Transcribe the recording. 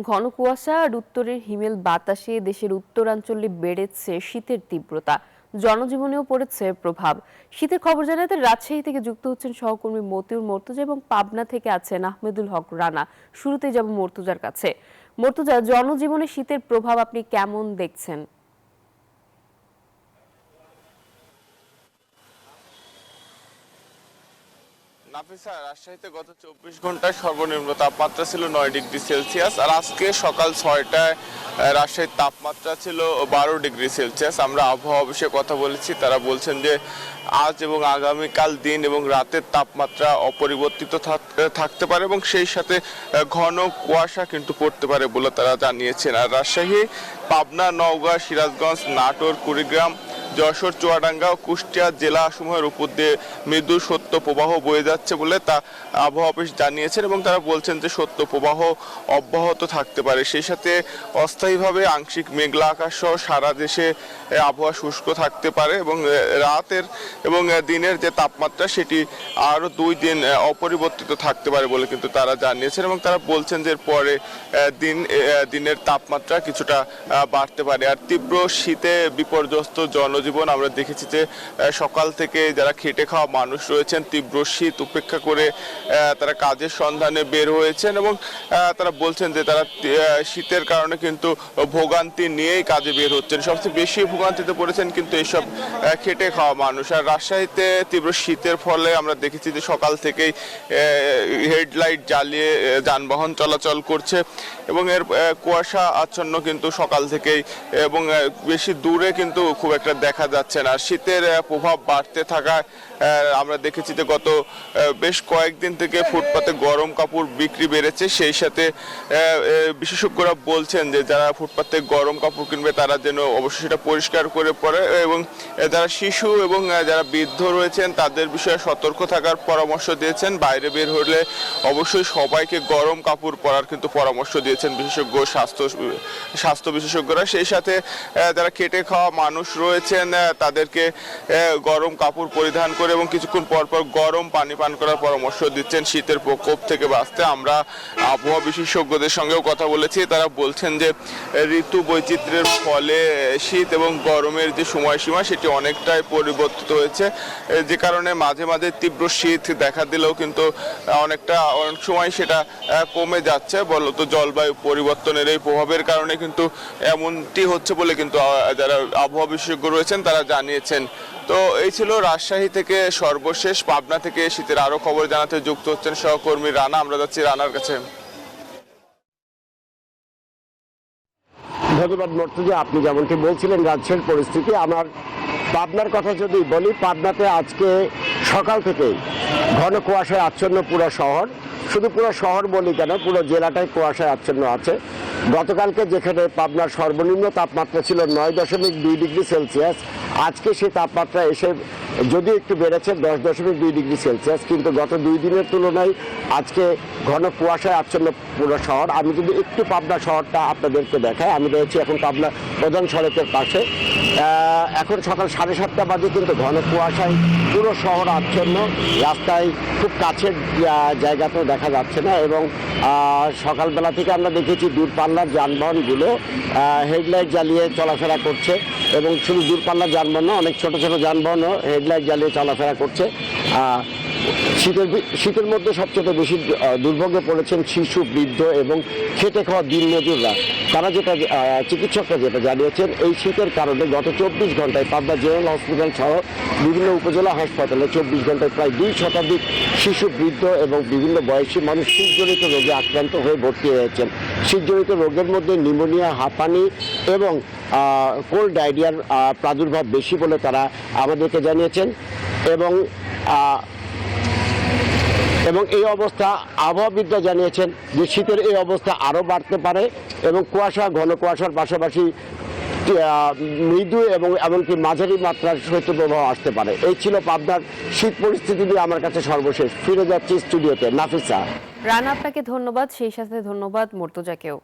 ঘন কুয়াশা আর উত্তরের হিমেল বাতাসে দেশের উত্তরাঞ্চলে বেড়েছে শীতের তীব্রতা, জনজীবনেও পড়েছে প্রভাব। শীতের খবর জানাতে রাজশাহী থেকে যুক্ত হচ্ছেন সহকর্মী মতিউর মর্তুজা এবং পাবনা থেকে আছেন আহমেদুল হক রানা। শুরুতেই যাব মর্তুজার কাছে। মর্তুজা, জনজীবনে শীতের প্রভাব আপনি কেমন দেখছেন? নাফিসা, রাজশাহীতে গত 24 ঘন্টায় সর্বনিম্ন তাপমাত্রা ছিল 9 ডিগ্রি সেলসিয়াস, আর আজকে সকাল 6টায় রাজশাহীর তাপমাত্রা ছিল 12 ডিগ্রি সেলসিয়াস। আমরা আবহাওয়া অফিসে কথা বলেছি, তারা বলছেন যে আজ এবং আগামীকাল দিন এবং রাতের তাপমাত্রা অপরিবর্তিত থাকতে পারে এবং সেই সাথে ঘন কুয়াশা কিন্তু পড়তে পারে বলে তারা জানিয়েছেন। আর রাজশাহী, পাবনা, নওগাঁ, সিরাজগঞ্জ, নাটোর, কুড়িগ্রাম, যশোর, চুয়াডাঙ্গা ও কুষ্টিয়া জেলাসমূহের উপর দিয়ে মৃদু শৈত্য প্রবাহ বয়ে যাচ্ছে বলে তা আবহাওয়া অফিস জানিয়েছেন এবং তারা বলছেন যে শৈত্য প্রবাহ অব্যাহত থাকতে পারে। সেই সাথে অস্থায়ীভাবে আংশিক মেঘলা আকাশ সহ সারা দেশে আবহাওয়া শুষ্ক থাকতে পারে এবং রাতের এবং দিনের যে তাপমাত্রা সেটি আরও 2 দিন অপরিবর্তিত থাকতে পারে বলে কিন্তু তারা জানিয়েছেন এবং তারা বলছেন যে পরে দিনের তাপমাত্রা কিছুটা বাড়তে পারে। আর তীব্র শীতে বিপর্যস্ত জনজীবন আমরা দেখেছি যে সকাল থেকে যারা খেটে খাওয়া মানুষ রয়েছেন তীব্র শীত উপেক্ষা করে তারা কাজের সন্ধানে বের হয়েছেন এবং তারা বলছেন যে তারা শীতের কারণে কিন্তু ভোগান্তি নিয়েই কাজে বের হচ্ছেন। সবচেয়ে বেশি ভোগান্তিতে পড়েছেন কিন্তু এইসব খেটে খাওয়া মানুষ। আর রাজশাহীতে তীব্র শীতের ফলে আমরা দেখেছি যে সকাল থেকেই হেডলাইট জ্বালিয়ে যানবাহন চলাচল করছে এবং এর কুয়াশা আচ্ছন্ন কিন্তু সকাল থেকেই এবং বেশি দূরে কিন্তু খুব একটা দেখা যাচ্ছে না। শীতের প্রভাব বাড়তে থাকায় আমরা দেখেছি যে গত বেশ কয়েকদিন থেকে ফুটপাতে গরম কাপড় বিক্রি বেড়েছে। সেই সাথে বিশেষজ্ঞরা বলছেন যে যারা ফুটপাতে গরম কাপড় কিনবে তারা যেন অবশ্যই সেটা পরিষ্কার করে পরে এবং যারা শিশু এবং যারা বৃদ্ধ রয়েছেন তাদের বিষয়ে সতর্ক থাকার পরামর্শ দিয়েছেন। বাইরে বের হলে অবশ্যই সবাইকে গরম কাপড় পরার কিন্তু পরামর্শ দিয়েছেন বিশেষজ্ঞ স্বাস্থ্য বিশেষজ্ঞরা। সেই সাথে যারা খেটে খাওয়া মানুষ রয়েছেন তাদেরকে গরম কাপড় পরিধান করে এবং কিছুক্ষণ পর পর গরম পানি পান করার পরামর্শ দিচ্ছেন শীতের প্রকোপ থেকে বাঁচতে। আমরা আবহাওয়া বিশেষজ্ঞদের সঙ্গেও কথা বলেছি, তারা বলছেন যে ঋতু বৈচিত্র্যের ফলে শীত এবং গরমের যে সময়সীমা সেটি অনেকটাই পরিবর্তিত হয়েছে, যে কারণে মাঝে মাঝে তীব্র শীত দেখা দিলেও কিন্তু অনেক সময় সেটা কমে যাচ্ছে। বলতো জলবায়ু পরিবর্তনের এই প্রভাবের কারণে কিন্তু এমনটি হচ্ছে বলে কিন্তু যারা আবহাওয়া বিশেষজ্ঞ রয়েছেন তারা জানিয়েছেন। তো এই ছিল রাজশাহী থেকে সর্বশেষ। পাবনা থেকে শীতের আরো খবর জানাতে যুক্ত হচ্ছেন সহকর্মী রানা। আমরা যাচ্ছি রানার কাছে। ধন্যবাদ মর্তুজা। আপনি যেমনটি বলছিলেন রাজশাহীর পরিস্থিতি, আমার পাবনার কথা যদি বলি, পাবনাতে আজকে সকাল থেকেই ঘন কুয়াশায় আচ্ছন্ন পুরো শহর। শুধু পুরো শহর বলি কেন, পুরো জেলাটাই কুয়াশায় আচ্ছন্ন আছে। গতকালকে যেখানে পাবনার সর্বনিম্ন তাপমাত্রা ছিল 9.2 ডিগ্রি সেলসিয়াস, আজকে সেই তাপমাত্রা এসে যদিও একটু বেড়েছে 10.2 ডিগ্রি সেলসিয়াস, কিন্তু গত 2 দিনের তুলনায় আজকে ঘন কুয়াশায় আচ্ছন্ন পুরো শহর। আমি যদি একটু পাবনা শহরটা আপনাদেরকে দেখাই, আমি রয়েছি এখন পাবনা প্রধান সড়কের পাশে। এখন সকাল 7:30 বাজে কিন্তু ঘন কুয়াশায় পুরো শহর আচ্ছন্ন। রাস্তায় খুব কাছের জায়গাতেও দেখা যাচ্ছে না এবং সকালবেলা থেকে আমরা দেখেছি দূরপাল্লার যানবাহনগুলো হেডলাইট জ্বালিয়ে চলাফেরা করছে এবং শুধু দূরপাল্লার যানবাহন, অনেক ছোট ছোট যানবাহনও হেডলাইট জ্বালিয়ে চলাফেরা করছে। শীতের মধ্যে সবচেয়ে বেশি দুর্ভোগে পড়েছেন শিশু, বৃদ্ধ এবং খেটে খাওয়া দিনমজুররা। তারা চিকিৎসকরা যেটা জানিয়েছেন, এই শীতের কারণে গত 24 ঘন্টায় পাবনা জেনারেল হসপিটাল সহ বিভিন্ন উপজেলা হাসপাতালে 24 ঘন্টায় প্রায় 2 শতাধিক শিশু, বৃদ্ধ এবং বিভিন্ন বয়সী মানুষ শীতজনিত রোগে আক্রান্ত হয়ে ভর্তি হয়েছেন। শীতজনিত রোগের মধ্যে নিউমোনিয়া, হাঁপানি এবং কোল্ড ডায়রিয়ার প্রাদুর্ভাব বেশি বলে তারা আমাদেরকে জানিয়েছেন এবং এই অবস্থা আবহাওয়াবিদরা জানিয়েছেন যে শীতের এই অবস্থা আরও বাড়তে পারে এবং ঘন কুয়াশার পাশাপাশি মৃদু এবং এমনকি মাঝারি মাত্রার শৈত্যপ্রবাহ আসতে পারে। এই ছিল পাবনার শীত পরিস্থিতি নিয়ে আমার কাছে সর্বশেষ। ফিরে যাচ্ছি স্টুডিওতে। নাফিসা। রানা, আপনাকে ধন্যবাদ, সেই সাথে ধন্যবাদ মর্তুজাকেও।